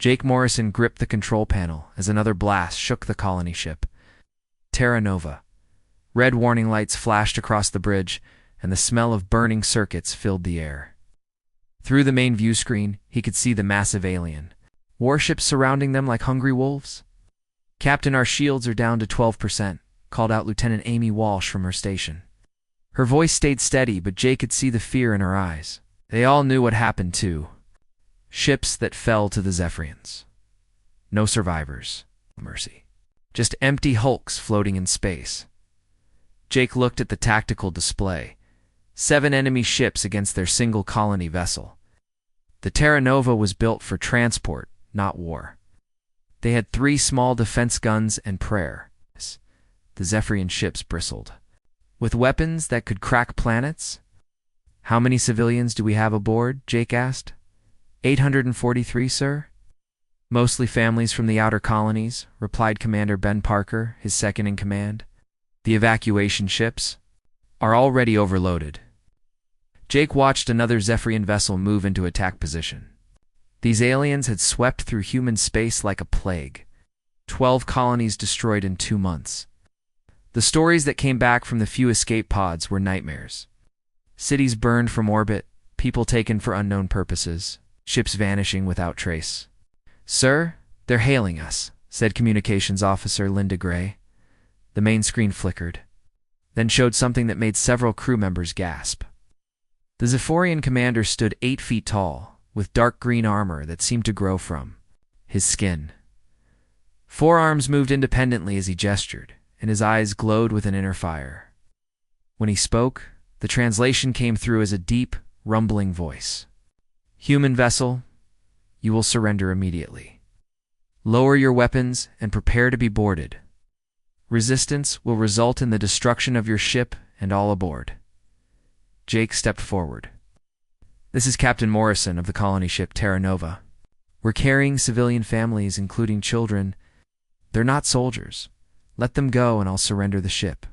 Jake Morrison gripped the control panel as another blast shook the colony ship. Terra Nova. Red warning lights flashed across the bridge, and the smell of burning circuits filled the air. Through the main view screen, he could see the massive alien warships surrounding them like hungry wolves. "Captain, our shields are down to 12%, called out Lieutenant Amy Walsh from her station. Her voice stayed steady, but Jake could see the fear in her eyes. They all knew what happened too. Ships that fell to the Zephyrians. No survivors. Mercy. Just empty hulks floating in space. Jake looked at the tactical display. 7 enemy ships against their single colony vessel. The Terra Nova was built for transport, not war. They had 3 small defense guns and prayer. The Zephyrian ships bristled. With weapons that could crack planets? "How many civilians do we have aboard?" Jake asked. 843, sir." "Mostly families from the outer colonies," replied Commander Ben Parker, his second in command. "The evacuation ships are already overloaded." Jake watched another Zephyrian vessel move into attack position. These aliens had swept through human space like a plague. 12 colonies destroyed in 2 months. The stories that came back from the few escape pods were nightmares. Cities burned from orbit, people taken for unknown purposes, ships vanishing without trace. "Sir, they're hailing us," said Communications Officer Linda Gray. The main screen flickered, then showed something that made several crew members gasp. The Zephyrian commander stood 8 feet tall, with dark green armor that seemed to grow from his skin. 4 arms moved independently as he gestured, and his eyes glowed with an inner fire. When he spoke, the translation came through as a deep, rumbling voice. "Human vessel, you will surrender immediately. Lower your weapons and prepare to be boarded. Resistance will result in the destruction of your ship and all aboard." Jake stepped forward. "This is Captain Morrison of the colony ship Terra Nova. We're carrying civilian families, including children. They're not soldiers. Let them go and I'll surrender the ship."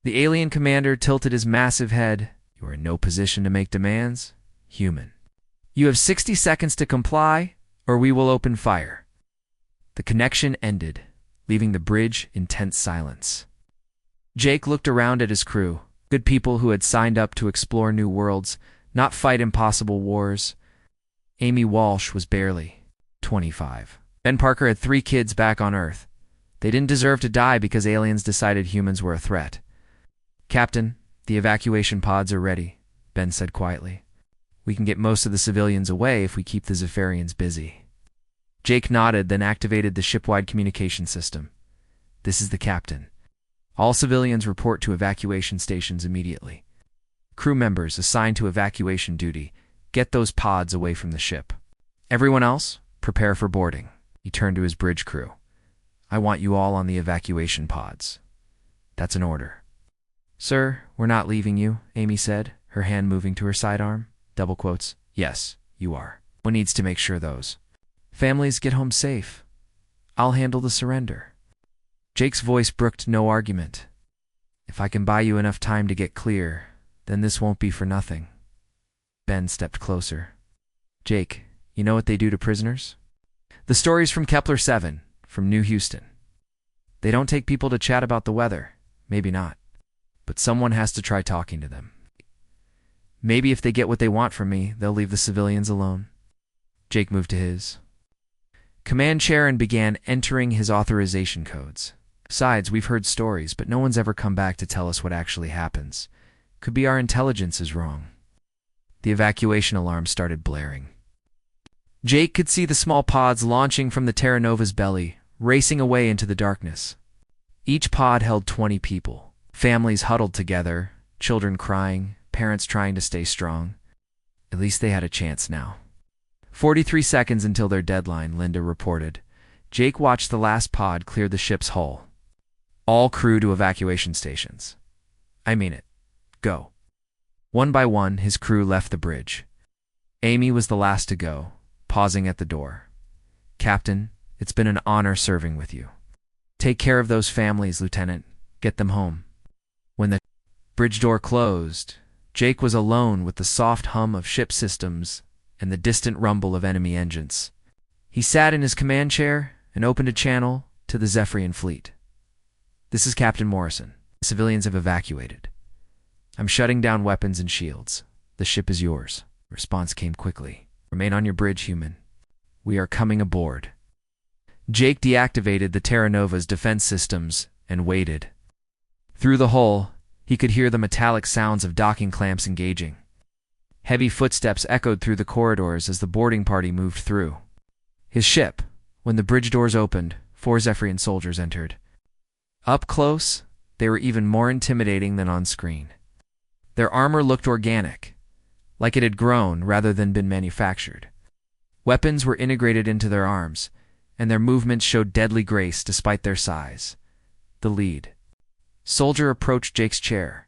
The alien commander tilted his massive head. "You are in no position to make demands, human. You have 60 seconds to comply, or we will open fire." The connection ended, leaving the bridge in tense silence. Jake looked around at his crew, good people who had signed up to explore new worlds, not fight impossible wars. Amy Walsh was barely 25. Ben Parker had 3 kids back on Earth. They didn't deserve to die because aliens decided humans were a threat. "Captain, the evacuation pods are ready," Ben said quietly. "We can get most of the civilians away if we keep the Zephyrians busy." Jake nodded, then activated the shipwide communication system. "This is the captain. All civilians report to evacuation stations immediately. Crew members assigned to evacuation duty, get those pods away from the ship. Everyone else, prepare for boarding." He turned to his bridge crew. "I want you all on the evacuation pods. That's an order." "Sir, we're not leaving you," Amy said, her hand moving to her sidearm. Double quotes. "Yes, you are. One needs to make sure those families get home safe. I'll handle the surrender." Jake's voice brooked no argument. "If I can buy you enough time to get clear, then this won't be for nothing." Ben stepped closer. "Jake, you know what they do to prisoners?" "The stories from Kepler-7, from New Houston. They don't take people to chat about the weather. Maybe not. But someone has to try talking to them. Maybe if they get what they want from me, they'll leave the civilians alone." Jake moved to his command chair and began entering his authorization codes. "Besides, we've heard stories, but no one's ever come back to tell us what actually happens. Could be our intelligence is wrong." The evacuation alarm started blaring. Jake could see the small pods launching from the Terra Nova's belly, racing away into the darkness. Each pod held 20 people. Families huddled together, children crying, parents trying to stay strong. At least they had a chance now. 43 seconds until their deadline, Linda reported. Jake watched the last pod clear the ship's hull. "All crew to evacuation stations. I mean it. Go." One by one, his crew left the bridge. Amy was the last to go, pausing at the door. "Captain, it's been an honor serving with you. Take care of those families, Lieutenant. Get them home." When the bridge door closed, Jake was alone with the soft hum of ship systems and the distant rumble of enemy engines. He sat in his command chair and opened a channel to the Zephyrian fleet. "This is Captain Morrison. The civilians have evacuated. I'm shutting down weapons and shields. The ship is yours." Response came quickly. "Remain on your bridge, human. We are coming aboard." Jake deactivated the Terra Nova's defense systems and waited. Through the hull, he could hear the metallic sounds of docking clamps engaging. Heavy footsteps echoed through the corridors as the boarding party moved through. His ship, when the bridge doors opened, 4 Zephyrian soldiers entered. Up close, they were even more intimidating than on screen. Their armor looked organic, like it had grown rather than been manufactured. Weapons were integrated into their arms, and their movements showed deadly grace despite their size. The lead soldier approached Jake's chair.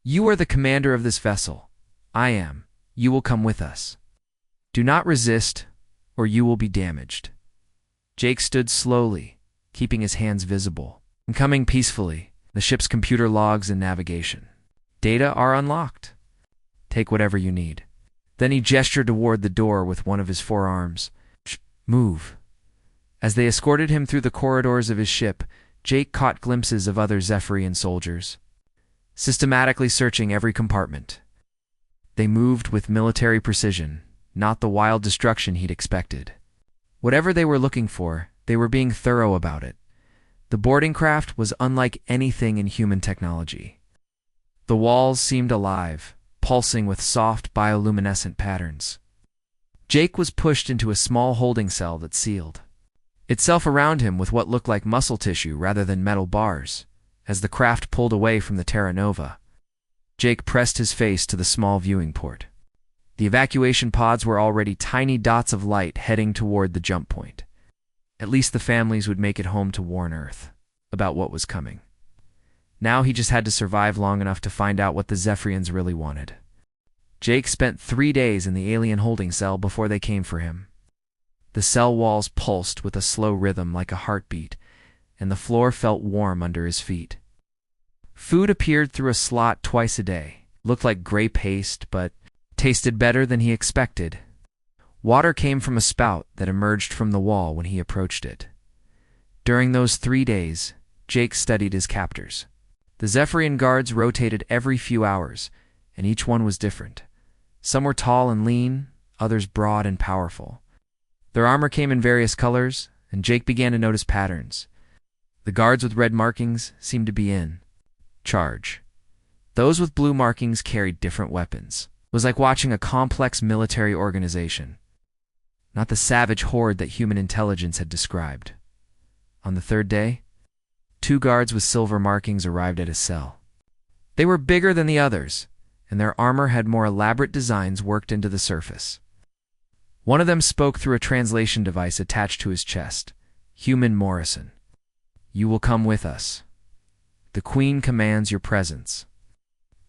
"You are the commander of this vessel. I am. You will come with us. Do not resist, or you will be damaged." Jake stood slowly, keeping his hands visible. "And coming peacefully, the ship's computer logs and navigation. Data are unlocked. Take whatever you need." Then he gestured toward the door with one of his forearms. "Move." As they escorted him through the corridors of his ship, Jake caught glimpses of other Zephyrian soldiers, systematically searching every compartment. They moved with military precision, not the wild destruction he'd expected. Whatever they were looking for, they were being thorough about it. The boarding craft was unlike anything in human technology. The walls seemed alive, pulsing with soft bioluminescent patterns. Jake was pushed into a small holding cell that sealed itself around him with what looked like muscle tissue rather than metal bars. As the craft pulled away from the Terra Nova, Jake pressed his face to the small viewing port. The evacuation pods were already tiny dots of light heading toward the jump point. At least the families would make it home to warn Earth about what was coming. Now he just had to survive long enough to find out what the Zephyrians really wanted. Jake spent 3 days in the alien holding cell before they came for him. The cell walls pulsed with a slow rhythm like a heartbeat, and the floor felt warm under his feet. Food appeared through a slot twice a day. Looked like gray paste, but tasted better than he expected. Water came from a spout that emerged from the wall when he approached it. During those 3 days, Jake studied his captors. The Zephyrian guards rotated every few hours, and each one was different. Some were tall and lean, others broad and powerful. Their armor came in various colors, and Jake began to notice patterns. The guards with red markings seemed to be in charge. Those with blue markings carried different weapons. It was like watching a complex military organization, not the savage horde that human intelligence had described. On the 3rd day, 2 guards with silver markings arrived at his cell. They were bigger than the others, and their armor had more elaborate designs worked into the surface. One of them spoke through a translation device attached to his chest. "Human Morrison, you will come with us. The Queen commands your presence."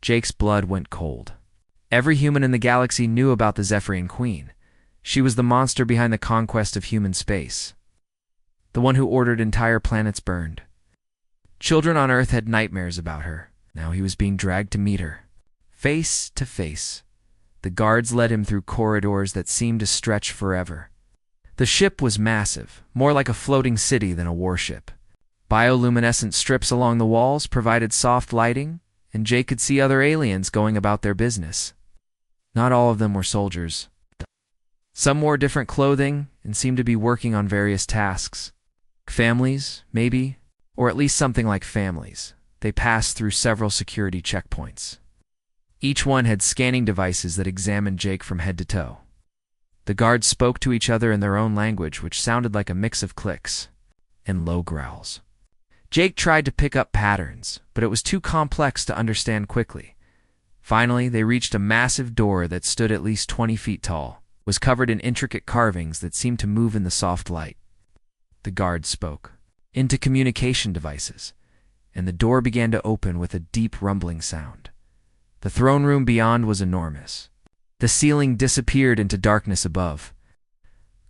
Jake's blood went cold. Every human in the galaxy knew about the Zephyrian Queen. She was the monster behind the conquest of human space, the one who ordered entire planets burned. Children on Earth had nightmares about her. Now he was being dragged to meet her. Face to face, the guards led him through corridors that seemed to stretch forever. The ship was massive, more like a floating city than a warship. Bioluminescent strips along the walls provided soft lighting, and Jake could see other aliens going about their business. Not all of them were soldiers. Some wore different clothing and seemed to be working on various tasks. Families, maybe, or at least something like families. They passed through several security checkpoints. Each one had scanning devices that examined Jake from head to toe. The guards spoke to each other in their own language, which sounded like a mix of clicks and low growls. Jake tried to pick up patterns, but it was too complex to understand quickly. Finally, they reached a massive door that stood at least 20 feet tall, was covered in intricate carvings that seemed to move in the soft light. The guards spoke into communication devices, and the door began to open with a deep rumbling sound. The throne room beyond was enormous. The ceiling disappeared into darkness above.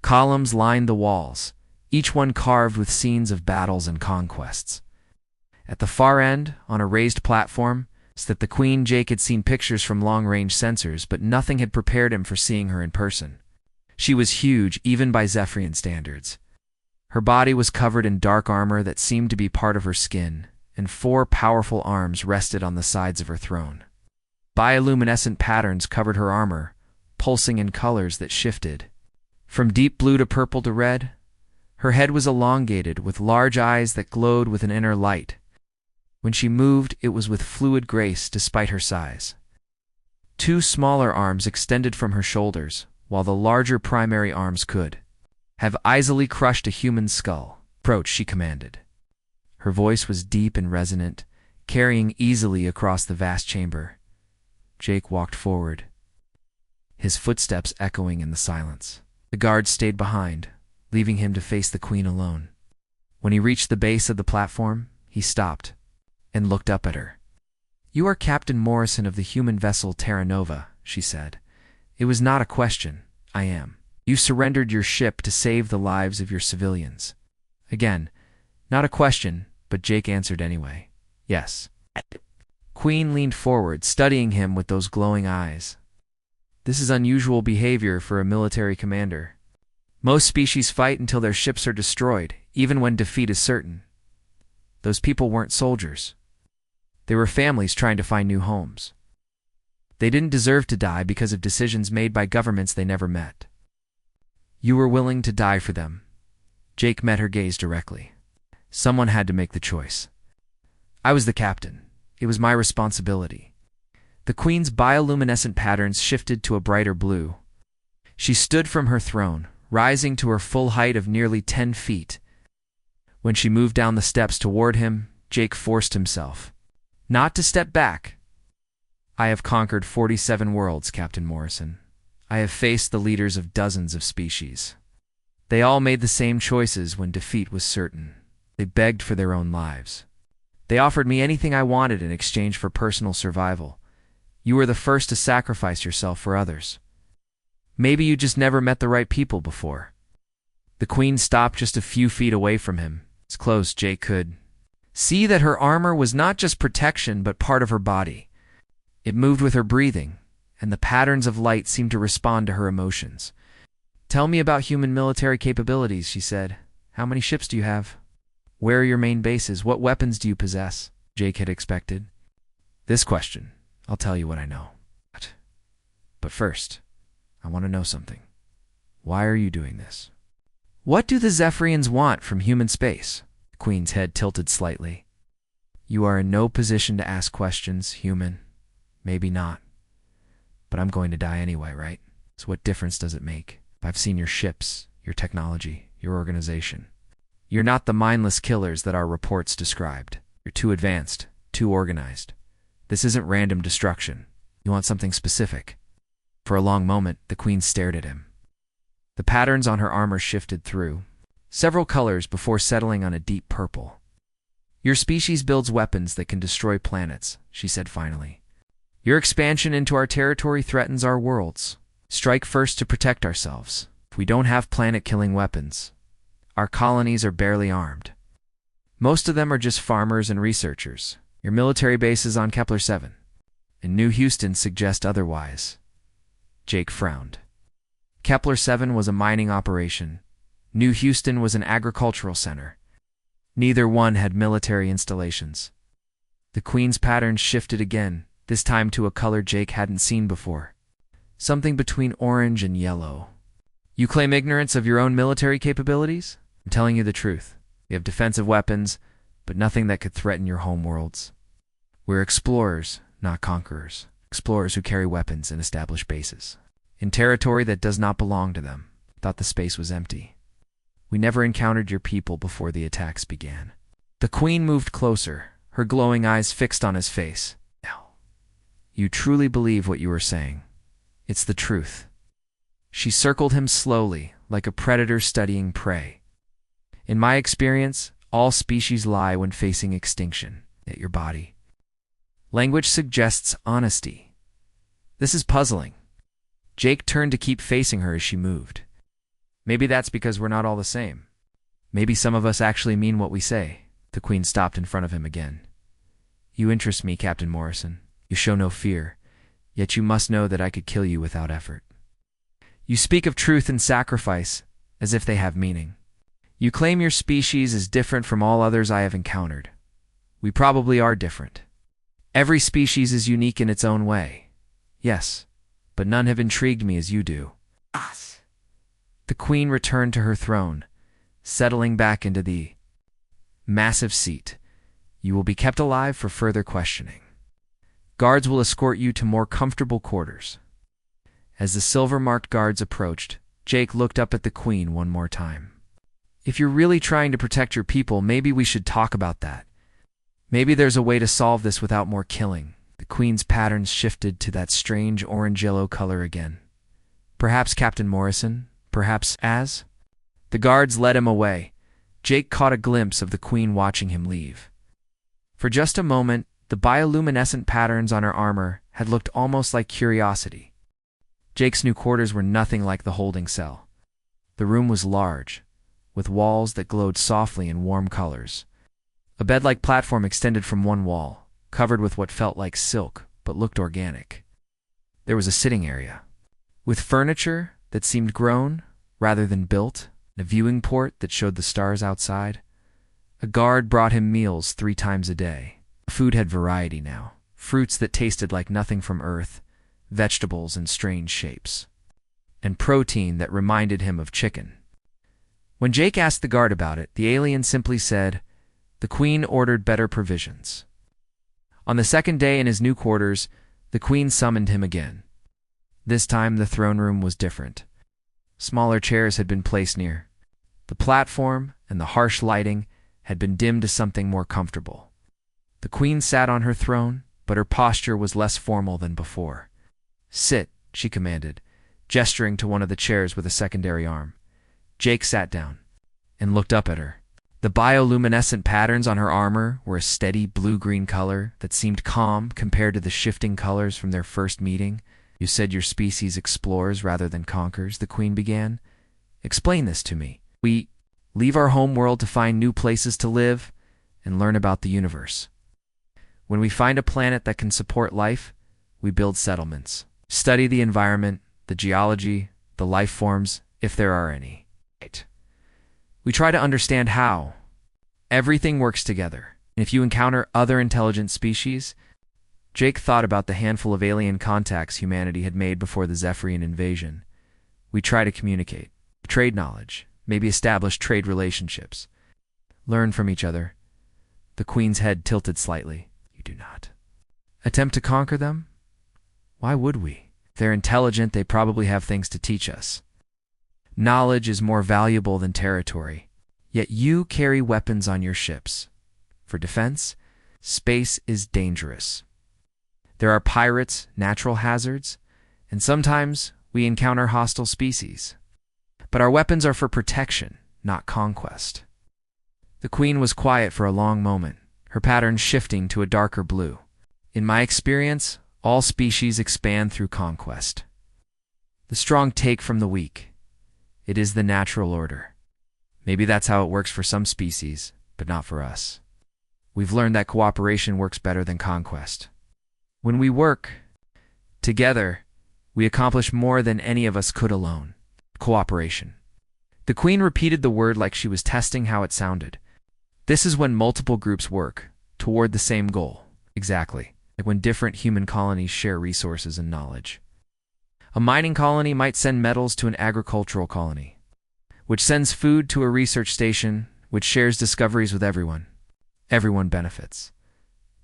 Columns lined the walls, each one carved with scenes of battles and conquests. At the far end, on a raised platform, sat the Queen. Jake had seen pictures from long-range sensors, but nothing had prepared him for seeing her in person. She was huge, even by Zephyrian standards. Her body was covered in dark armor that seemed to be part of her skin, and 4 powerful arms rested on the sides of her throne. Bioluminescent patterns covered her armor, pulsing in colors that shifted. From deep blue to purple to red, her head was elongated with large eyes that glowed with an inner light. When she moved, it was with fluid grace despite her size. 2 smaller arms extended from her shoulders, while the larger primary arms could have easily crushed a human skull. "Approach," she commanded. Her voice was deep and resonant, carrying easily across the vast chamber. Jake walked forward, his footsteps echoing in the silence. The guards stayed behind, leaving him to face the Queen alone. When he reached the base of the platform, he stopped and looked up at her. "You are Captain Morrison of the human vessel Terra Nova," she said. "It was not a question. I am. You surrendered your ship to save the lives of your civilians." Again, not a question, but Jake answered anyway. "Yes." Queen leaned forward, studying him with those glowing eyes. "This is unusual behavior for a military commander. Most species fight until their ships are destroyed, even when defeat is certain. Those people weren't soldiers. They were families trying to find new homes. They didn't deserve to die because of decisions made by governments they never met. You were willing to die for them." Jake met her gaze directly. "Someone had to make the choice. I was the captain. It was my responsibility." The Queen's bioluminescent patterns shifted to a brighter blue. She stood from her throne, rising to her full height of nearly 10 feet. When she moved down the steps toward him, Jake forced himself not to step back. "I have conquered 47 worlds, Captain Morrison. I have faced the leaders of dozens of species. They all made the same choices when defeat was certain. They begged for their own lives. They offered me anything I wanted in exchange for personal survival. You were the first to sacrifice yourself for others. Maybe you just never met the right people before." The Queen stopped just a few feet away from him, as close Jake could see that her armor was not just protection but part of her body. It moved with her breathing, and the patterns of light seemed to respond to her emotions. "Tell me about human military capabilities," she said. "How many ships do you have? Where are your main bases? What weapons do you possess?" Jake had expected this question. "I'll tell you what I know. But first, I want to know something. Why are you doing this? What do the Zephyrians want from human space?" The Queen's head tilted slightly. "You are in no position to ask questions, human. Maybe not. But I'm going to die anyway, right? So what difference does it make? I've seen your ships, your technology, your organization. You're not the mindless killers that our reports described. You're too advanced, too organized. This isn't random destruction. You want something specific." For a long moment, the Queen stared at him. The patterns on her armor shifted through several colors before settling on a deep purple. "Your species builds weapons that can destroy planets," she said finally. "Your expansion into our territory threatens our worlds. Strike first to protect ourselves. If we don't have planet-killing weapons, our colonies are barely armed. Most of them are just farmers and researchers. Your military base is on Kepler 7, and New Houston suggests otherwise." Jake frowned. Kepler 7 was a mining operation. New Houston was an agricultural center. Neither one had military installations. The Queen's patterns shifted again, this time to a color Jake hadn't seen before. Something between orange and yellow. "You claim ignorance of your own military capabilities? I'm telling you the truth. You have defensive weapons, but nothing that could threaten your home worlds. We're explorers, not conquerors. Explorers who carry weapons and establish bases in territory that does not belong to them." Thought the space was empty. "We never encountered your people before the attacks began." The Queen moved closer, her glowing eyes fixed on his face. "Now, you truly believe what you are saying. It's the truth." She circled him slowly, like a predator studying prey. "In my experience, all species lie when facing extinction. At your body. Language suggests honesty. This is puzzling." Jake turned to keep facing her as she moved. "Maybe that's because we're not all the same. Maybe some of us actually mean what we say." The Queen stopped in front of him again. "You interest me, Captain Morrison. You show no fear, yet you must know that I could kill you without effort. You speak of truth and sacrifice as if they have meaning. You claim your species is different from all others I have encountered. We probably are different. Every species is unique in its own way. Yes, but none have intrigued me as you do. Us. The queen returned to her throne, settling back into the massive seat. You will be kept alive for further questioning. Guards will escort you to more comfortable quarters. As the silver-marked guards approached, Jake looked up at the queen one more time. If you're really trying to protect your people, maybe we should talk about that. Maybe there's a way to solve this without more killing. The queen's patterns shifted to that strange orange-yellow color again. Perhaps Captain Morrison? Perhaps Az? The guards led him away. Jake caught a glimpse of the queen watching him leave. For just a moment, the bioluminescent patterns on her armor had looked almost like curiosity. Jake's new quarters were nothing like the holding cell. The room was large, with walls that glowed softly in warm colors. A bed-like platform extended from one wall, covered with what felt like silk but looked organic. There was a sitting area, with furniture that seemed grown rather than built, and a viewing port that showed the stars outside. A guard brought him meals 3 times a day. Food had variety now, fruits that tasted like nothing from Earth, vegetables in strange shapes, and protein that reminded him of chicken. When Jake asked the guard about it, the alien simply said, "The queen ordered better provisions." On the second day in his new quarters, the queen summoned him again. This time the throne room was different. Smaller chairs had been placed near. The platform and the harsh lighting had been dimmed to something more comfortable. The queen sat on her throne, but her posture was less formal than before. "Sit," she commanded, gesturing to one of the chairs with a secondary arm. Jake sat down and looked up at her. The bioluminescent patterns on her armor were a steady blue-green color that seemed calm compared to the shifting colors from their first meeting. "You said your species explores rather than conquers," the queen began. "Explain this to me." "We leave our home world to find new places to live and learn about the universe. When we find a planet that can support life, we build settlements, study the environment, the geology, the life forms, if there are any. We try to understand how everything works together. And if you encounter other intelligent species," Jake thought about the handful of alien contacts humanity had made before the Zephyrian invasion. "We try to communicate, trade knowledge, maybe establish trade relationships. Learn from each other." The queen's head tilted slightly. "You do not attempt to conquer them? Why would we? If they're intelligent, they probably have things to teach us. Knowledge is more valuable than territory. Yet you carry weapons on your ships. For defense, space is dangerous. There are pirates, natural hazards, and sometimes we encounter hostile species. But our weapons are for protection, not conquest." The queen was quiet for a long moment, her pattern shifting to a darker blue. "In my experience, all species expand through conquest. The strong take from the weak. It is the natural order. Maybe that's how it works for some species, but not for us. We've learned that cooperation works better than conquest. When we work together, we accomplish more than any of us could alone. Cooperation." The queen repeated the word like she was testing how it sounded. "This is when multiple groups work toward the same goal." Exactly, like when different human colonies share resources and knowledge. A mining colony might send metals to an agricultural colony, which sends food to a research station, which shares discoveries with everyone. Everyone benefits.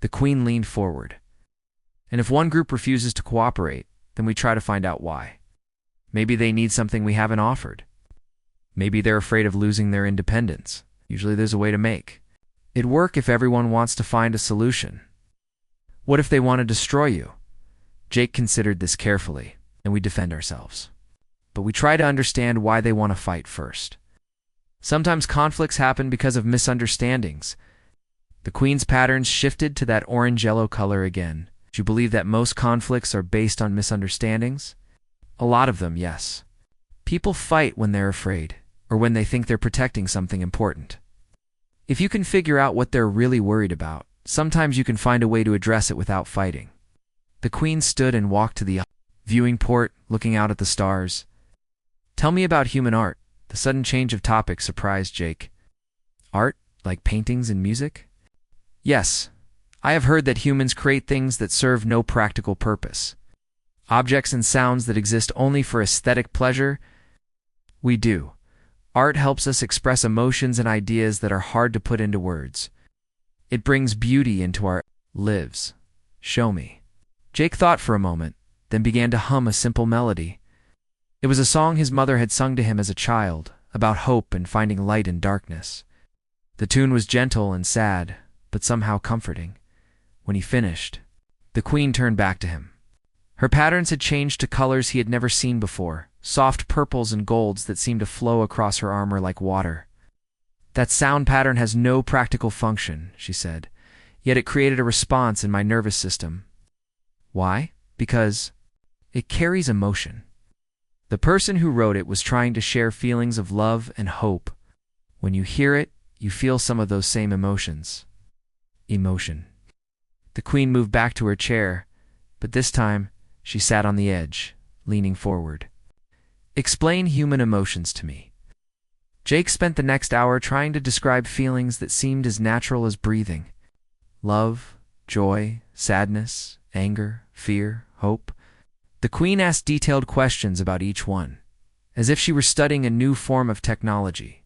The queen leaned forward. "And if one group refuses to cooperate, then we try to find out why. Maybe they need something we haven't offered. Maybe they're afraid of losing their independence. Usually there's a way to make it work if everyone wants to find a solution. What if they want to destroy you?" Jake considered this carefully. "And we defend ourselves. But we try to understand why they want to fight first. Sometimes conflicts happen because of misunderstandings." The queen's patterns shifted to that orange-yellow color again. "Do you believe that most conflicts are based on misunderstandings?" "A lot of them, yes. People fight when they're afraid, or when they think they're protecting something important. If you can figure out what they're really worried about, sometimes you can find a way to address it without fighting." The queen stood and walked to the viewing port, looking out at the stars. Tell me about human art. The sudden change of topic surprised Jake. Art? Like paintings and music? Yes. I have heard that humans create things that serve no practical purpose. Objects and sounds that exist only for aesthetic pleasure? We do. Art helps us express emotions and ideas that are hard to put into words. It brings beauty into our lives. Show me. Jake thought for a moment, then began to hum a simple melody. It was a song his mother had sung to him as a child, about hope and finding light in darkness. The tune was gentle and sad, but somehow comforting. When he finished, the queen turned back to him. Her patterns had changed to colors he had never seen before, soft purples and golds that seemed to flow across her armor like water. That sound pattern has no practical function, she said, yet it created a response in my nervous system. Why? Because it carries emotion. The person who wrote it was trying to share feelings of love and hope. When you hear it, you feel some of those same emotions. Emotion. The queen moved back to her chair, but this time she sat on the edge, leaning forward. Explain human emotions to me. Jake spent the next hour trying to describe feelings that seemed as natural as breathing. Love, joy, sadness, anger, fear, hope. The queen asked detailed questions about each one, as if she were studying a new form of technology.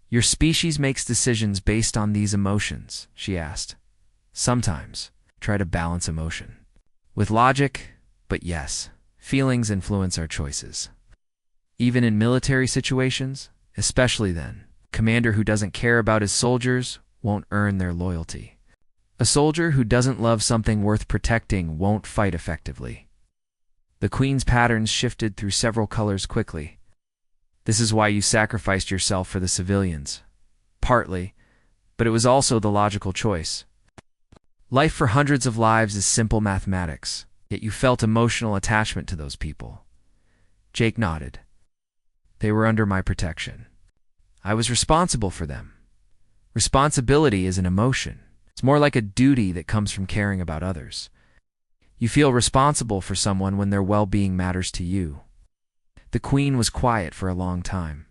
Your species makes decisions based on these emotions, she asked. Sometimes, try to balance emotion with logic, but yes, feelings influence our choices. Even in military situations, especially then, a commander who doesn't care about his soldiers won't earn their loyalty. A soldier who doesn't love something worth protecting won't fight effectively. The queen's patterns shifted through several colors quickly. This is why you sacrificed yourself for the civilians. Partly, but it was also the logical choice. Life for hundreds of lives is simple mathematics, yet you felt emotional attachment to those people. Jake nodded. They were under my protection. I was responsible for them. Responsibility is an emotion. It's more like a duty that comes from caring about others. You feel responsible for someone when their well-being matters to you. The queen was quiet for a long time.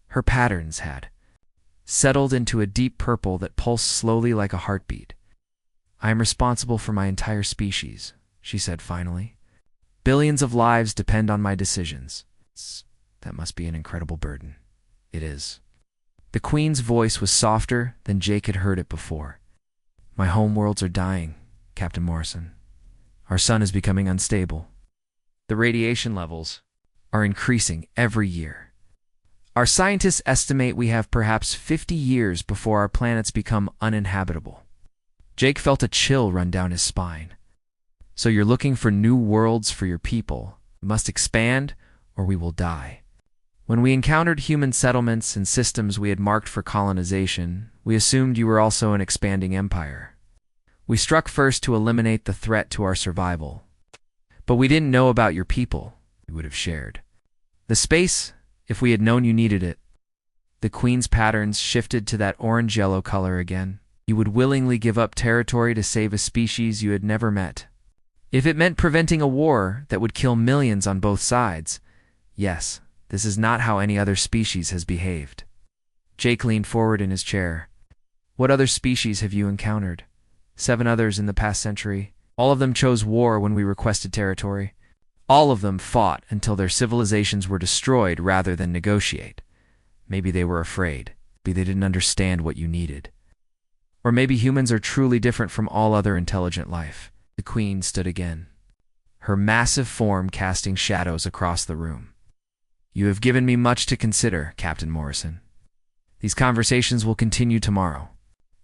Her patterns had settled into a deep purple that pulsed slowly like a heartbeat. I am responsible for my entire species, she said finally. Billions of lives depend on my decisions. That must be an incredible burden. It is. The queen's voice was softer than Jake had heard it before. My homeworlds are dying, Captain Morrison. Our sun is becoming unstable. The radiation levels are increasing every year. Our scientists estimate we have perhaps 50 years before our planets become uninhabitable. Jake felt a chill run down his spine. So you're looking for new worlds for your people. We must expand, or we will die. When we encountered human settlements and systems we had marked for colonization, we assumed you were also an expanding empire. We struck first to eliminate the threat to our survival. But we didn't know about your people, we would have shared. The space, if we had known you needed it. The queen's patterns shifted to that orange-yellow color again. You would willingly give up territory to save a species you had never met. If it meant preventing a war that would kill millions on both sides, yes, this is not how any other species has behaved. Jake leaned forward in his chair. What other species have you encountered? 7 others in the past century. All of them chose war when we requested territory. All of them fought until their civilizations were destroyed rather than negotiate. Maybe they were afraid. Maybe they didn't understand what you needed. Or maybe humans are truly different from all other intelligent life. The queen stood again, her massive form casting shadows across the room. You have given me much to consider, Captain Morrison. These conversations will continue tomorrow.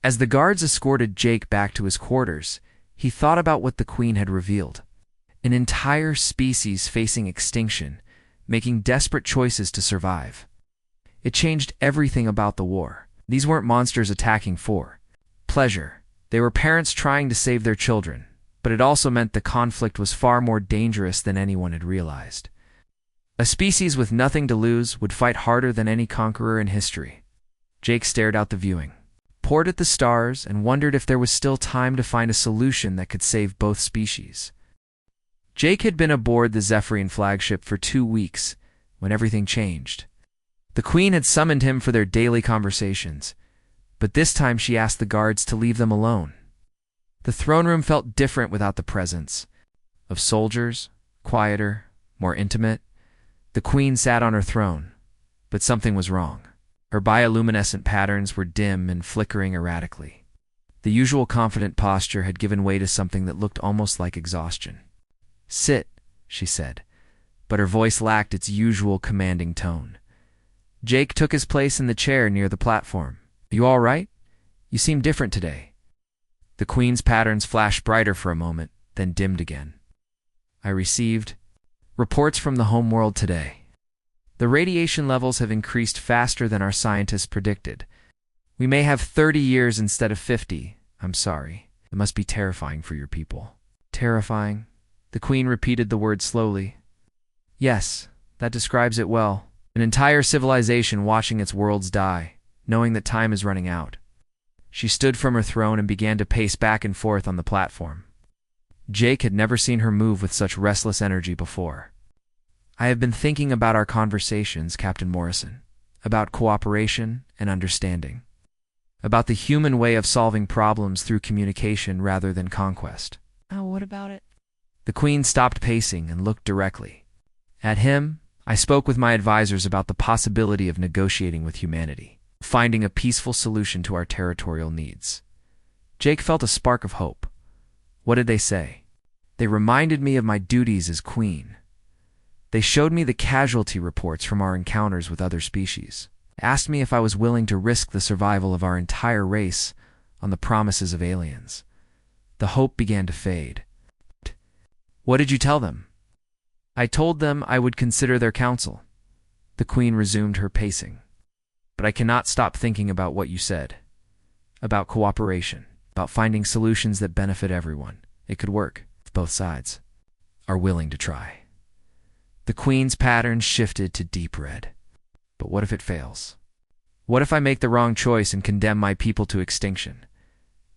As the guards escorted Jake back to his quarters, he thought about what the queen had revealed. An entire species facing extinction, making desperate choices to survive. It changed everything about the war. These weren't monsters attacking for pleasure. They were parents trying to save their children, but it also meant the conflict was far more dangerous than anyone had realized. A species with nothing to lose would fight harder than any conqueror in history. Jake stared out the viewing, poured at the stars, and wondered if there was still time to find a solution that could save both species. Jake had been aboard the Zephyrian flagship for 2 weeks, when everything changed. The Queen had summoned him for their daily conversations, but this time she asked the guards to leave them alone. The throne room felt different without the presence of soldiers, quieter, more intimate. The Queen sat on her throne, but something was wrong. Her bioluminescent patterns were dim and flickering erratically. The usual confident posture had given way to something that looked almost like exhaustion. "Sit," she said, but her voice lacked its usual commanding tone. Jake took his place in the chair near the platform. "You all right? You seem different today." The Queen's patterns flashed brighter for a moment, then dimmed again. "I received reports from the homeworld today. The radiation levels have increased faster than our scientists predicted. We may have 30 years instead of 50. I'm sorry. It must be terrifying for your people." "Terrifying?" The Queen repeated the word slowly. "Yes, that describes it well. An entire civilization watching its worlds die, knowing that time is running out." She stood from her throne and began to pace back and forth on the platform. Jake had never seen her move with such restless energy before. "I have been thinking about our conversations, Captain Morrison, about cooperation and understanding, about the human way of solving problems through communication rather than conquest." "Oh, what about it?" The Queen stopped pacing and looked directly at him. "I spoke with my advisors about the possibility of negotiating with humanity, finding a peaceful solution to our territorial needs." Jake felt a spark of hope. "What did they say?" "They reminded me of my duties as Queen. They showed me the casualty reports from our encounters with other species, asked me if I was willing to risk the survival of our entire race on the promises of aliens." The hope began to fade. "What did you tell them?" "I told them I would consider their counsel." The Queen resumed her pacing. "But I cannot stop thinking about what you said. About cooperation, about finding solutions that benefit everyone. It could work if both sides are willing to try." The Queen's patterns shifted to deep red. "But what if it fails? What if I make the wrong choice and condemn my people to extinction?"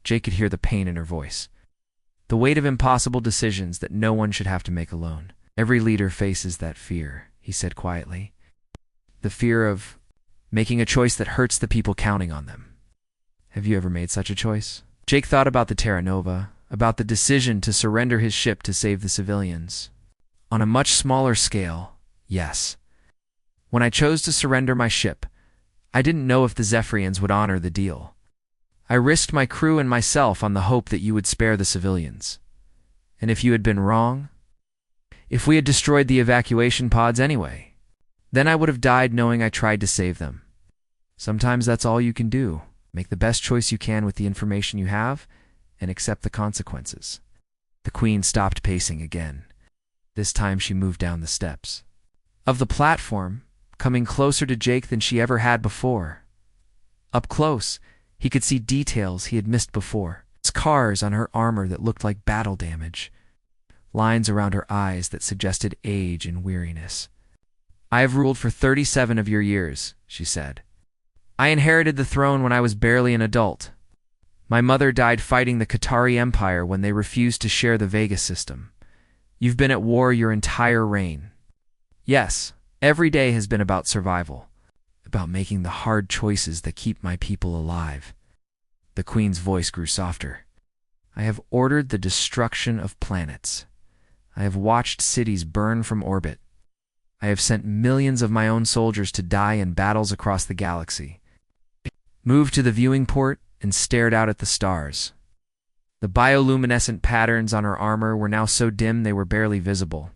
Jake could hear the pain in her voice. "The weight of impossible decisions that no one should have to make alone. Every leader faces that fear," he said quietly. "The fear of making a choice that hurts the people counting on them. Have you ever made such a choice?" Jake thought about the Terra Nova, about the decision to surrender his ship to save the civilians. On a much smaller scale, yes. When I chose to surrender my ship, I didn't know if the Zephyrians would honor the deal. I risked my crew and myself on the hope that you would spare the civilians. And if you had been wrong, if we had destroyed the evacuation pods anyway, then I would have died knowing I tried to save them. Sometimes that's all you can do. Make the best choice you can with the information you have and accept the consequences." The Queen stopped pacing again. This time she moved down the steps of the platform, coming closer to Jake than she ever had before. Up close, he could see details he had missed before. Scars on her armor that looked like battle damage. Lines around her eyes that suggested age and weariness. "I have ruled for 37 of your years," she said. "I inherited the throne when I was barely an adult. My mother died fighting the Qatari Empire when they refused to share the Vega system. You've been at war your entire reign. Yes, every day has been about survival, about making the hard choices that keep my people alive." The Queen's voice grew softer. "I have ordered the destruction of planets. I have watched cities burn from orbit. I have sent millions of my own soldiers to die in battles across the galaxy. Moved to the viewing port and stared out at the stars. The bioluminescent patterns on her armor were now so dim they were barely visible.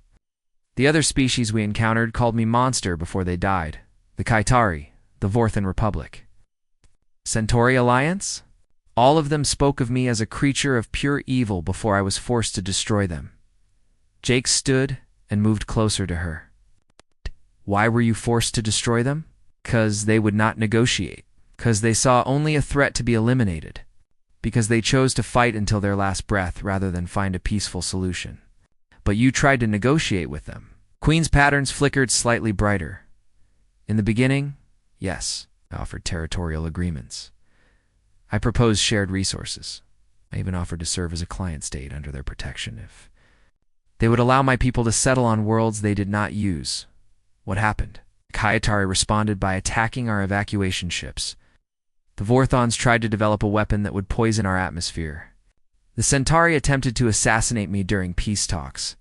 The other species we encountered called me monster before they died. The Kaitari, the Vorthan Republic. Centauri Alliance? All of them spoke of me as a creature of pure evil before I was forced to destroy them." Jake stood and moved closer to her. "Why were you forced to destroy them?" "'Cause they would not negotiate. 'Cause they saw only a threat to be eliminated. Because they chose to fight until their last breath rather than find a peaceful solution. But you tried to negotiate with them." Queen's patterns flickered slightly brighter. "In the beginning, yes, I offered territorial agreements. I proposed shared resources. I even offered to serve as a client state under their protection if they would allow my people to settle on worlds they did not use, What happened? Kayatari responded by attacking our evacuation ships. The Vorthons tried to develop a weapon that would poison our atmosphere. The Centauri attempted to assassinate me during peace talks.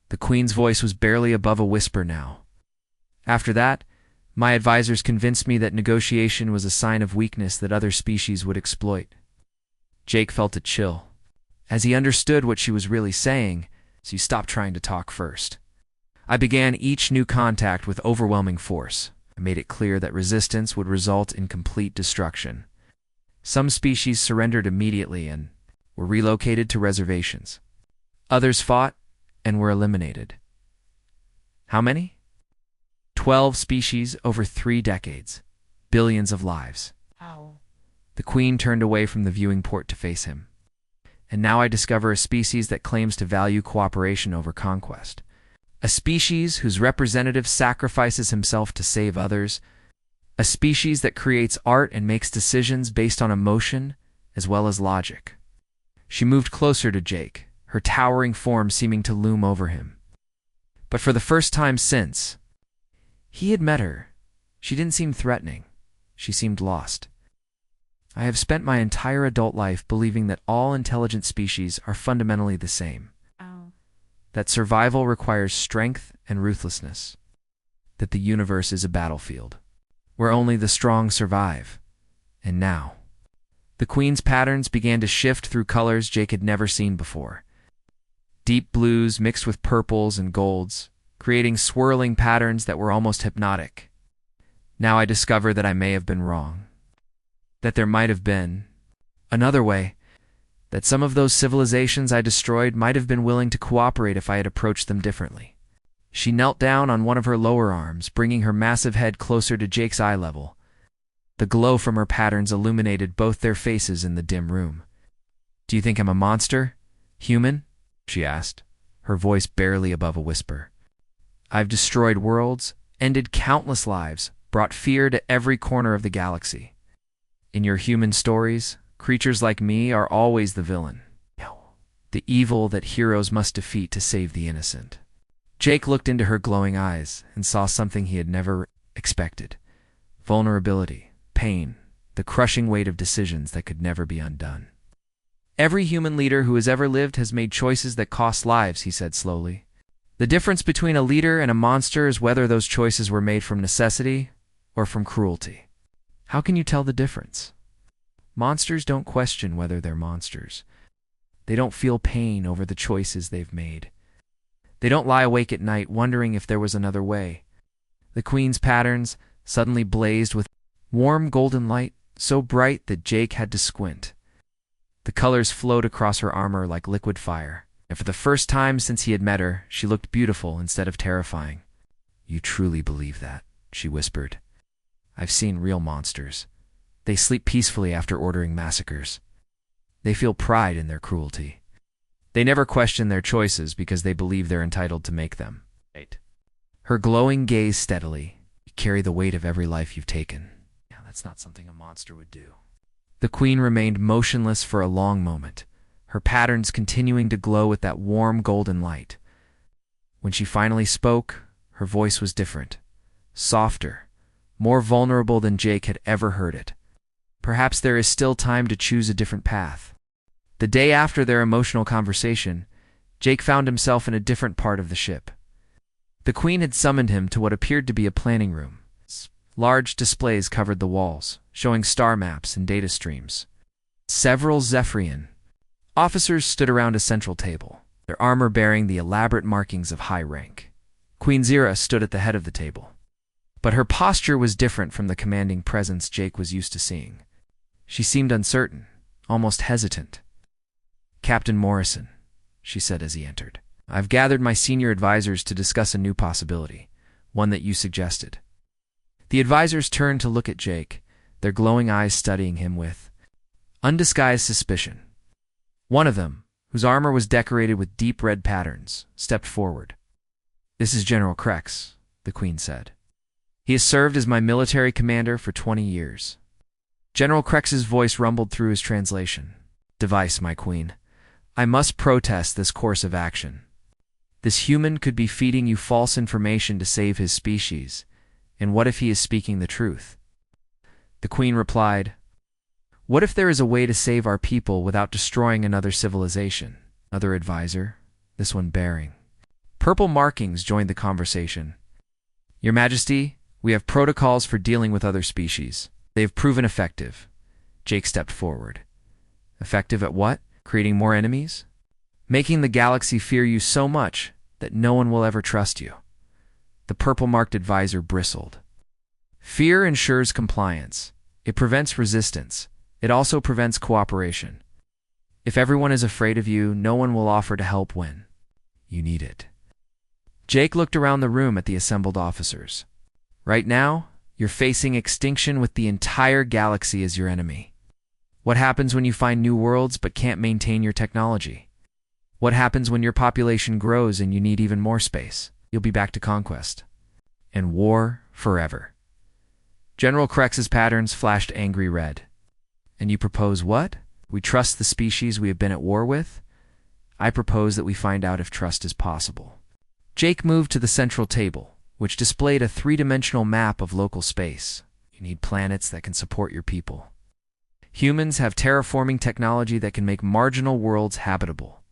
The Queen's voice was barely above a whisper now. After that, my advisors convinced me that negotiation was a sign of weakness that other species would exploit. Jake felt a chill. As he understood what she was really saying, so you stopped trying to talk first. I began each new contact with overwhelming force. I made it clear that resistance would result in complete destruction. Some species surrendered immediately and were relocated to reservations. Others fought and were eliminated. How many? 12 species over 3 decades. Billions of lives. Ow. The Queen turned away from the viewing port to face him. And now I discover a species that claims to value cooperation over conquest. A species whose representative sacrifices himself to save others. A species that creates art and makes decisions based on emotion as well as logic. She moved closer to Jake, her towering form seeming to loom over him. But for the first time since he had met her, she didn't seem threatening. She seemed lost. I have spent my entire adult life believing that all intelligent species are fundamentally the same. Ow. That survival requires strength and ruthlessness. That the universe is a battlefield where only the strong survive. And now, the Queen's patterns began to shift through colors Jake had never seen before. Deep blues mixed with purples and golds, creating swirling patterns that were almost hypnotic. Now I discover that I may have been wrong. That there might have been another way. That some of those civilizations I destroyed might have been willing to cooperate if I had approached them differently. She knelt down on one of her lower arms, bringing her massive head closer to Jake's eye level. The glow from her patterns illuminated both their faces in the dim room. "Do you think I'm a monster? Human?" she asked, her voice barely above a whisper. "I've destroyed worlds, ended countless lives, brought fear to every corner of the galaxy. In your human stories, creatures like me are always the villain. The evil that heroes must defeat to save the innocent." Jake looked into her glowing eyes and saw something he had never expected. Vulnerability, pain, the crushing weight of decisions that could never be undone. "Every human leader who has ever lived has made choices that cost lives," he said slowly. "The difference between a leader and a monster is whether those choices were made from necessity or from cruelty. How can you tell the difference? Monsters don't question whether they're monsters. They don't feel pain over the choices they've made. They don't lie awake at night wondering if there was another way." The Queen's patterns suddenly blazed with warm golden light, so bright that Jake had to squint. The colors flowed across her armor like liquid fire, and for the first time since he had met her, she looked beautiful instead of terrifying. "You truly believe that?" she whispered. "I've seen real monsters. They sleep peacefully after ordering massacres. They feel pride in their cruelty. They never question their choices because they believe they're entitled to make them." Her glowing gaze steadily. "You carry the weight of every life you've taken. Yeah, that's not something a monster would do." The Queen remained motionless for a long moment, her patterns continuing to glow with that warm golden light. When she finally spoke, her voice was different, softer, more vulnerable than Jake had ever heard it. "Perhaps there is still time to choose a different path." The day after their emotional conversation, Jake found himself in a different part of the ship. The Queen had summoned him to what appeared to be a planning room. Large displays covered the walls, showing star maps and data streams. Several Zephyrian officers stood around a central table, their armor bearing the elaborate markings of high rank. Queen Zira stood at the head of the table. But her posture was different from the commanding presence Jake was used to seeing. She seemed uncertain, almost hesitant. "Captain Morrison," she said as he entered, "I've gathered my senior advisors to discuss a new possibility, one that you suggested." The advisors turned to look at Jake, their glowing eyes studying him with undisguised suspicion. One of them, whose armor was decorated with deep red patterns, stepped forward. "This is General Krex," the Queen said. "He has served as my military commander for 20 years. General Krex's voice rumbled through his translation. "Device, my Queen. I must protest this course of action. This human could be feeding you false information to save his species. And what if he is speaking the truth? The Queen replied, "What if there is a way to save our people without destroying another civilization?" Other advisor, this one bearing purple markings, joined the conversation. "Your Majesty, we have protocols for dealing with other species. They have proven effective." Jake stepped forward. "Effective at what? Creating more enemies? Making the galaxy fear you so much that no one will ever trust you." The purple-marked advisor bristled. "Fear ensures compliance. It prevents resistance. It also prevents cooperation. If everyone is afraid of you, no one will offer to help when you need it." Jake looked around the room at the assembled officers. "Right now, you're facing extinction with the entire galaxy as your enemy. What happens when you find new worlds but can't maintain your technology? What happens when your population grows and you need even more space? You'll be back to conquest. And war forever." General Crex's patterns flashed angry red. "And you propose what? We trust the species we have been at war with? I propose that we find out if trust is possible." Jake moved to the central table, which displayed a three-dimensional map of local space. "You need planets that can support your people. Humans have terraforming technology that can make marginal worlds habitable.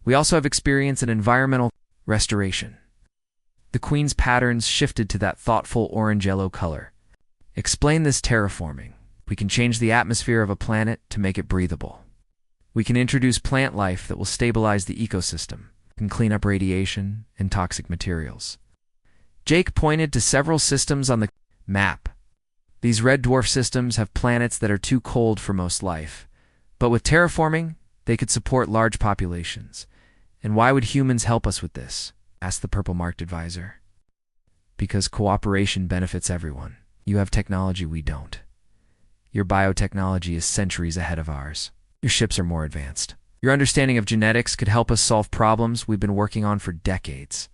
We also have experience in environmental restoration." The Queen's patterns shifted to that thoughtful orange-yellow color. "Explain this terraforming." "We can change the atmosphere of a planet to make it breathable. We can introduce plant life that will stabilize the ecosystem, can clean up radiation and toxic materials." Jake pointed to several systems on the map. "These red dwarf systems have planets that are too cold for most life, but with terraforming, they could support large populations. And why would humans help us with this?" asked the purple-marked advisor. "Because cooperation benefits everyone. You have technology we don't. Your biotechnology is centuries ahead of ours. Your ships are more advanced. Your understanding of genetics could help us solve problems we've been working on for decades."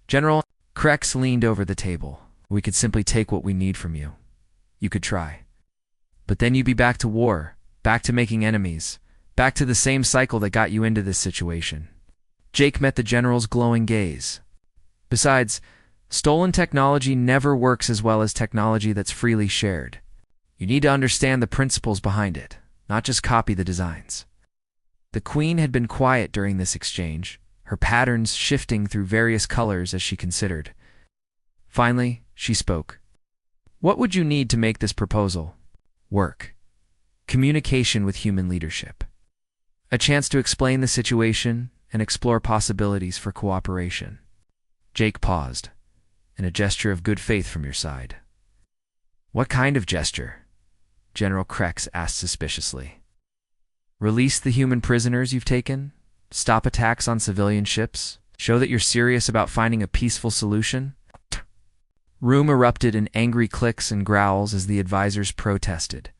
General Crex leaned over the table. "We could simply take what we need from you. You could try. But then you'd be back to war, back to making enemies, back to the same cycle that got you into this situation." Jake met the general's glowing gaze. "Besides, stolen technology never works as well as technology that's freely shared. You need to understand the principles behind it, not just copy the designs." The Queen had been quiet during this exchange, her patterns shifting through various colors as she considered. Finally, she spoke. "What would you need to make this proposal work?" "Communication with human leadership. A chance to explain the situation and explore possibilities for cooperation." Jake paused, and a gesture of good faith from your side. "What kind of gesture?" General Crex asked suspiciously. "Release the human prisoners you've taken? Stop attacks on civilian ships? Show that you're serious about finding a peaceful solution?" Room erupted in angry clicks and growls as the advisors protested.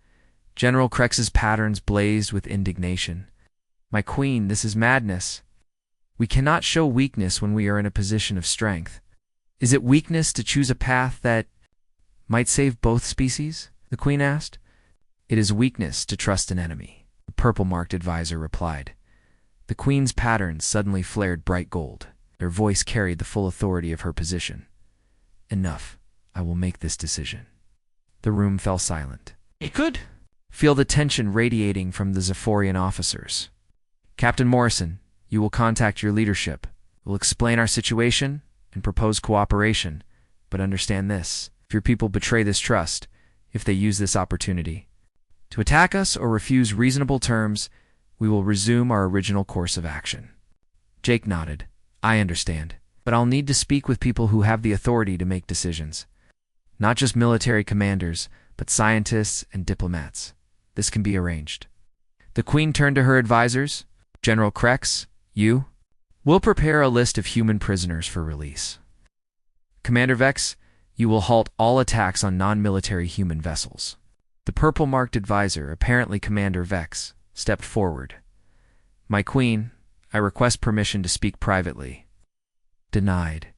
General Crex's patterns blazed with indignation. "My Queen, this is madness. We cannot show weakness when we are in a position of strength. Is it weakness to choose a path that might save both species?" the Queen asked. "It is weakness to trust an enemy," the purple-marked advisor replied. The Queen's patterns suddenly flared bright gold. Their voice carried the full authority of her position. "Enough. I will make this decision." The room fell silent. "It could feel the tension radiating from the Zephyrian officers. "Captain Morrison, you will contact your leadership. We'll explain our situation and propose cooperation. But understand this. If your people betray this trust, if they use this opportunity to attack us or refuse reasonable terms, we will resume our original course of action." Jake nodded. "I understand. But I'll need to speak with people who have the authority to make decisions. Not just military commanders, but scientists and diplomats. This can be arranged." The Queen turned to her advisors. "General Crex, you will prepare a list of human prisoners for release. Commander Vex, you will halt all attacks on non-military human vessels." The purple-marked advisor, apparently Commander Vex, stepped forward. "My Queen, I request permission to speak privately." Denied.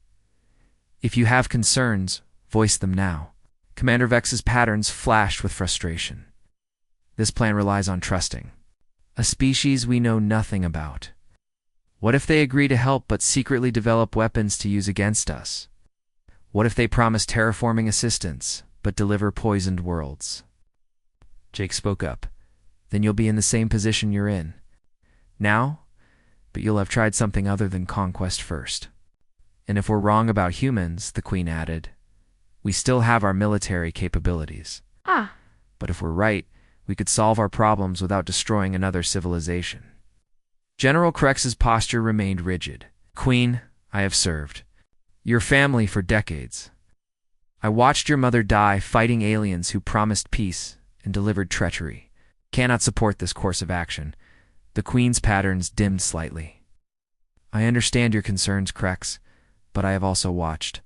"If you have concerns, voice them now." Commander Vex's patterns flashed with frustration. "This plan relies on trusting a species we know nothing about. What if they agree to help but secretly develop weapons to use against us? What if they promise terraforming assistance but deliver poisoned worlds? Jake spoke up. Then you'll be in the same position you're in now, but you'll have tried something other than conquest first. And if we're wrong about humans, the Queen added, we still have our military capabilities. But if we're right, we could solve our problems without destroying another civilization. General Crex's posture remained rigid. Queen, I have served your family for decades. I watched your mother die fighting aliens who promised peace and delivered treachery. Cannot support this course of action. The Queen's patterns dimmed slightly. I understand your concerns, Crex, but I have also watched.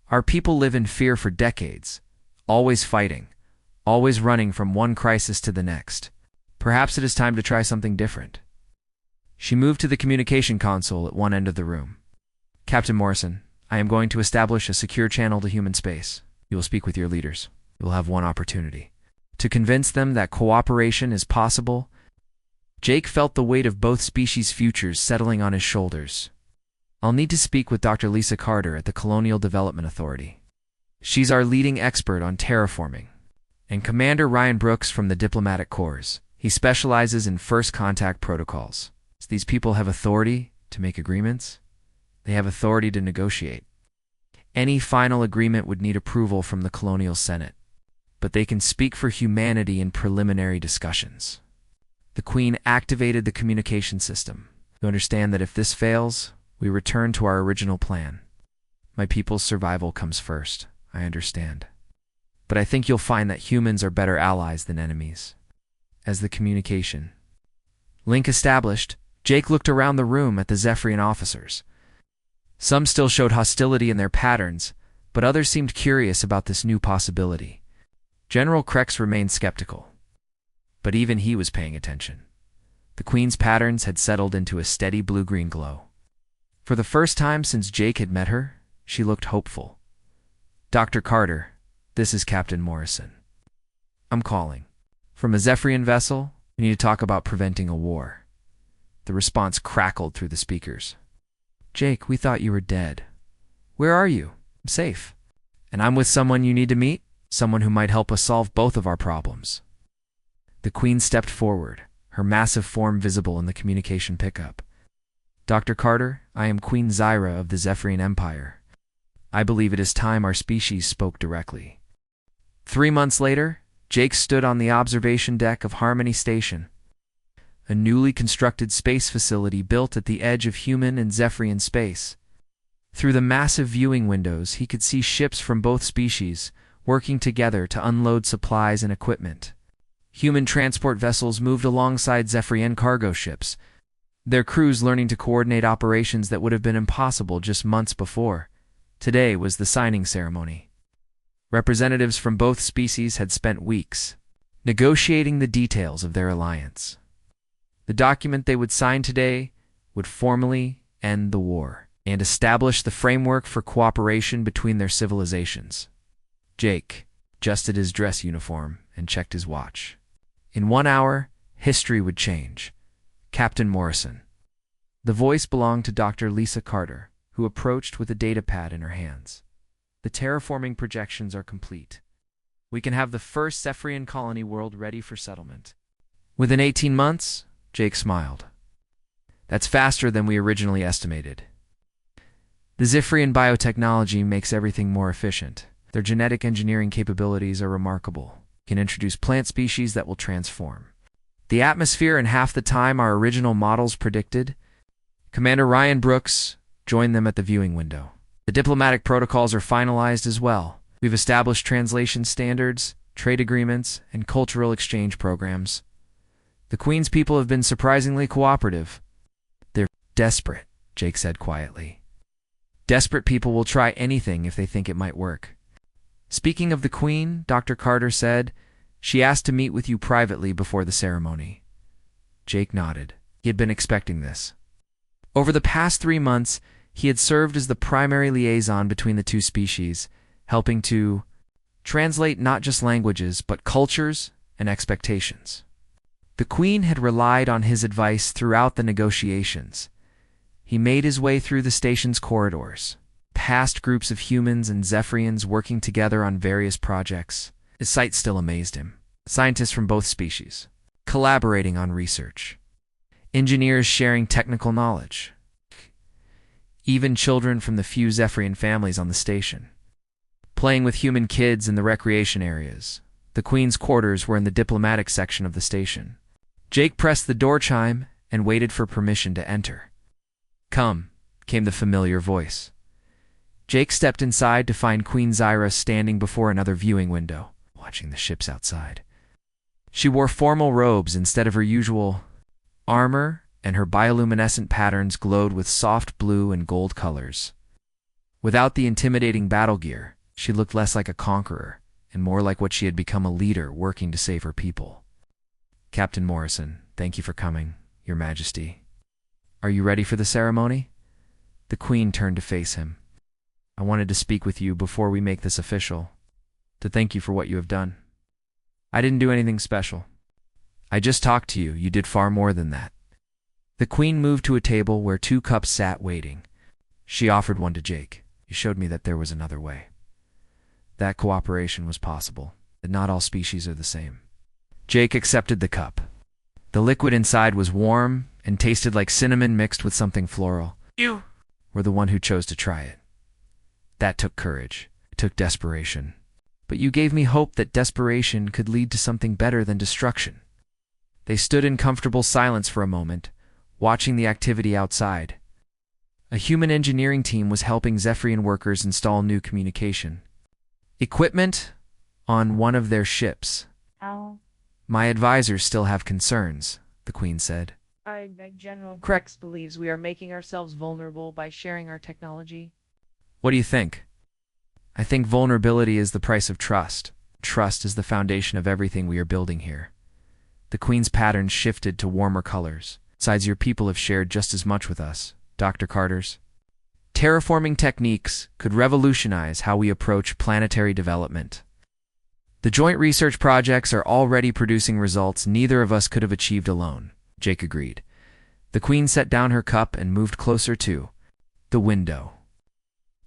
Our people live in fear for decades, always fighting, always running from one crisis to the next. Perhaps it is time to try something different. She moved to the communication console at one end of the room. Captain Morrison, I am going to establish a secure channel to human space. You will speak with your leaders. You will have one opportunity to convince them that cooperation is possible. Jake felt the weight of both species' futures settling on his shoulders. I'll need to speak with Dr. Lisa Carter at the Colonial Development Authority. She's our leading expert on terraforming. And Commander Ryan Brooks from the Diplomatic Corps. He specializes in first contact protocols. These people have authority to make agreements. They have authority to negotiate. Any final agreement would need approval from the Colonial Senate, but they can speak for humanity in preliminary discussions. The Queen activated the communication system. You understand that if this fails, we return to our original plan. My people's survival comes first, I understand. But I think you'll find that humans are better allies than enemies. As the communication link established, Jake looked around the room at the Zephyrian officers. Some still showed hostility in their patterns, but others seemed curious about this new possibility. General Crex remained skeptical, but even he was paying attention. The Queen's patterns had settled into a steady blue-green glow. For the first time since Jake had met her, she looked hopeful. Dr. Carter, this is Captain Morrison. I'm calling. From a Zephyrian vessel, we need to talk about preventing a war. The response crackled through the speakers. Jake, we thought you were dead. Where are you? I'm safe. And I'm with someone you need to meet, someone who might help us solve both of our problems. The Queen stepped forward, her massive form visible in the communication pickup. Dr. Carter, I am Queen Zyra of the Zephyrian Empire. I believe it is time our species spoke directly. 3 months later, Jake stood on the observation deck of Harmony Station, a newly constructed space facility built at the edge of human and Zephyrian space. Through the massive viewing windows, he could see ships from both species working together to unload supplies and equipment. Human transport vessels moved alongside Zephyrian cargo ships, their crews learning to coordinate operations that would have been impossible just months before. Today was the signing ceremony. Representatives from both species had spent weeks negotiating the details of their alliance. The document they would sign today would formally end the war and establish the framework for cooperation between their civilizations. Jake adjusted his dress uniform and checked his watch. In 1 hour, history would change. Captain Morrison. The voice belonged to Dr. Lisa Carter, who approached with a datapad in her hands. The terraforming projections are complete. We can have the first Zephyrian colony world ready for settlement. Within 18 months, Jake smiled. That's faster than we originally estimated. The Zephyrian biotechnology makes everything more efficient. Their genetic engineering capabilities are remarkable. Can introduce plant species that will transform the atmosphere in half the time our original models predicted. Commander Ryan Brooks joined them at the viewing window. The diplomatic protocols are finalized as well. We've established translation standards, trade agreements, and cultural exchange programs. The Queen's people have been surprisingly cooperative. They're desperate, Jake said quietly. Desperate people will try anything if they think it might work. Speaking of the Queen, Dr. Carter said, she asked to meet with you privately before the ceremony. Jake nodded. He had been expecting this. Over the past 3 months, he had served as the primary liaison between the two species, helping to translate not just languages, but cultures and expectations. The Queen had relied on his advice throughout the negotiations, He made his way through the station's corridors, past groups of humans and Zephyrians working together on various projects. His sight still amazed him. Scientists from both species, collaborating on research. Engineers sharing technical knowledge. Even children from the few Zephyrian families on the station, playing with human kids in the recreation areas. The Queen's quarters were in the diplomatic section of the station. Jake pressed the door chime and waited for permission to enter. "Come," came the familiar voice. Jake stepped inside to find Queen Zyra standing before another viewing window, watching the ships outside. She wore formal robes instead of her usual armor, and her bioluminescent patterns glowed with soft blue and gold colors. Without the intimidating battle gear, she looked less like a conqueror and more like what she had become, a leader working to save her people. "Captain Morrison, thank you for coming, Your Majesty. Are you ready for the ceremony?" The Queen turned to face him. "I wanted to speak with you before we make this official, to thank you for what you have done." "I didn't do anything special. I just talked to you. You did far more than that." The Queen moved to a table where 2 cups sat waiting. She offered one to Jake. "You showed me that there was another way. That cooperation was possible, that not all species are the same." Jake accepted the cup. The liquid inside was warm and tasted like cinnamon mixed with something floral. "You were the one who chose to try it. That took courage. It took desperation. But you gave me hope that desperation could lead to something better than destruction." They stood in comfortable silence for a moment, watching the activity outside. A human engineering team was helping Zephyrian workers install new communication equipment on one of their ships. Ow. "My advisors still have concerns," the Queen said. I beg General Krex believes we are making ourselves vulnerable by sharing our technology. "What do you think?" "I think vulnerability is the price of trust. Trust is the foundation of everything we are building here." The Queen's patterns shifted to warmer colors. "Besides, your people have shared just as much with us, Dr. Carter's. Terraforming techniques could revolutionize how we approach planetary development. The joint research projects are already producing results neither of us could have achieved alone," Jake agreed. The Queen set down her cup and moved closer to the window.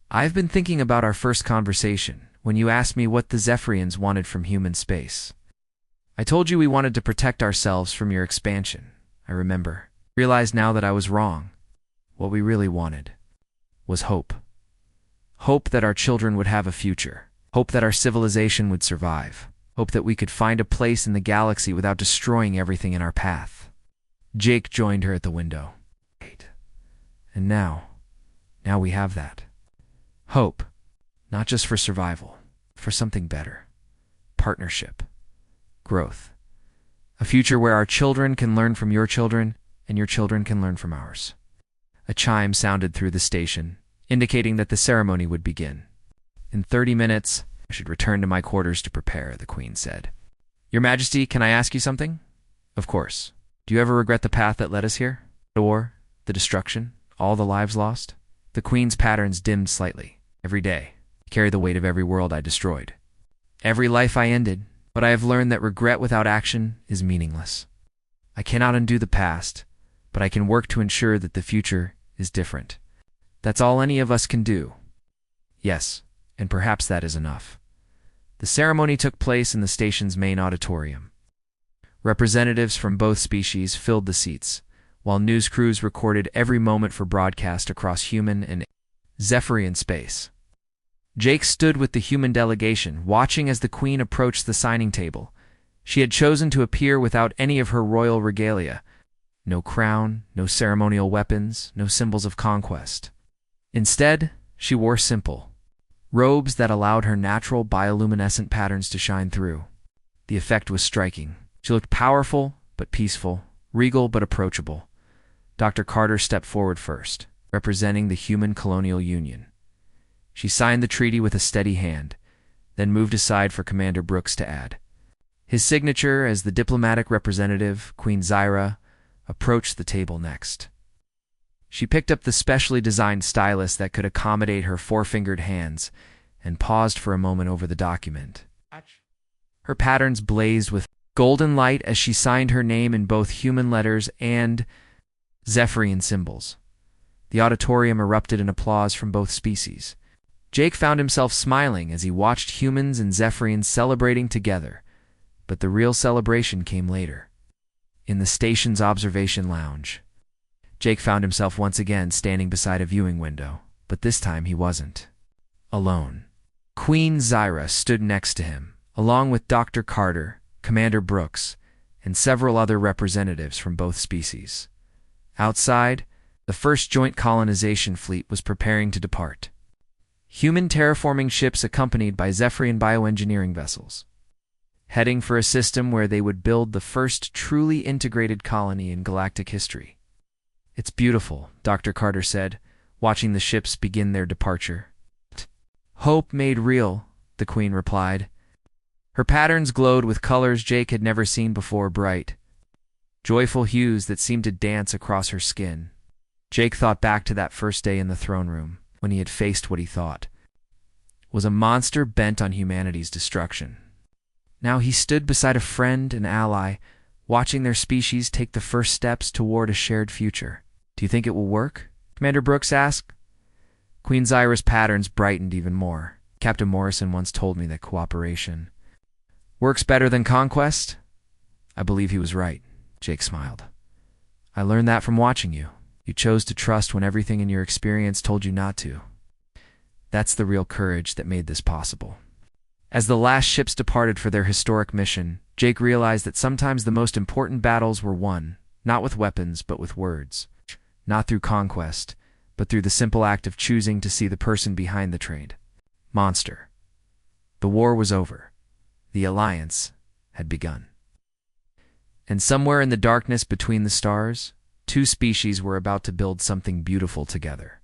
"I've been thinking about our first conversation, when you asked me what the Zephyrians wanted from human space. I told you we wanted to protect ourselves from your expansion. I remember. Realized now that I was wrong. What we really wanted was hope. Hope that our children would have a future. Hope that our civilization would survive. Hope that we could find a place in the galaxy without destroying everything in our path." Jake joined her at the window. "And now we have that. Hope, not just for survival, for something better. Partnership. Growth. A future where our children can learn from your children, and your children can learn from ours." A chime sounded through the station, indicating that the ceremony would begin. "In 30 minutes, I should return to my quarters to prepare," the Queen said. "Your Majesty, can I ask you something?" "Of course. Do you ever regret the path that led us here? The war, the destruction, all the lives lost?" The Queen's patterns dimmed slightly. "Every day, I carry the weight of every world I destroyed. Every life I ended. But I have learned that regret without action is meaningless. I cannot undo the past, but I can work to ensure that the future is different. That's all any of us can do." "Yes, and perhaps that is enough." The ceremony took place in the station's main auditorium. Representatives from both species filled the seats, while news crews recorded every moment for broadcast across human and Zephyrian space. Jake stood with the human delegation, watching as the Queen approached the signing table. She had chosen to appear without any of her royal regalia. No crown, no ceremonial weapons, no symbols of conquest. Instead, she wore simple robes that allowed her natural bioluminescent patterns to shine through. The effect was striking. She looked powerful but peaceful, regal but approachable. Dr. Carter stepped forward first, representing the Human Colonial Union. She signed the treaty with a steady hand, then moved aside for Commander Brooks to add. His signature as the diplomatic representative, Queen Zyra, approached the table next. She picked up the specially designed stylus that could accommodate her four-fingered hands and paused for a moment over the document. Her patterns blazed with golden light as she signed her name in both human letters and Zephyrian symbols. The auditorium erupted in applause from both species. Jake found himself smiling as he watched humans and Zephyrians celebrating together, but the real celebration came later. In the station's observation lounge, Jake found himself once again standing beside a viewing window, but this time he wasn't alone. Queen Zyra stood next to him, along with Dr. Carter, Commander Brooks, and several other representatives from both species. Outside, the first joint colonization fleet was preparing to depart. Human terraforming ships accompanied by Zephyrian bioengineering vessels, heading for a system where they would build the first truly integrated colony in galactic history. "It's beautiful," Dr. Carter said, watching the ships begin their departure. "Hope made real," the Queen replied. Her patterns glowed with colors Jake had never seen before, bright, joyful hues that seemed to dance across her skin. Jake thought back to that first day in the throne room, when he had faced what he thought was a monster bent on humanity's destruction. Now he stood beside a friend and ally, watching their species take the first steps toward a shared future. "Do you think it will work?" Commander Brooks asked. Queen Zyra's patterns brightened even more. "Captain Morrison once told me that cooperation works better than conquest." "I believe he was right," Jake smiled. "I learned that from watching you. You chose to trust when everything in your experience told you not to. That's the real courage that made this possible." As the last ships departed for their historic mission, Jake realized that sometimes the most important battles were won, not with weapons, but with words. Not through conquest, but through the simple act of choosing to see the person behind the trade. Monster. The war was over. The alliance had begun. And somewhere in the darkness between the stars, two species were about to build something beautiful together.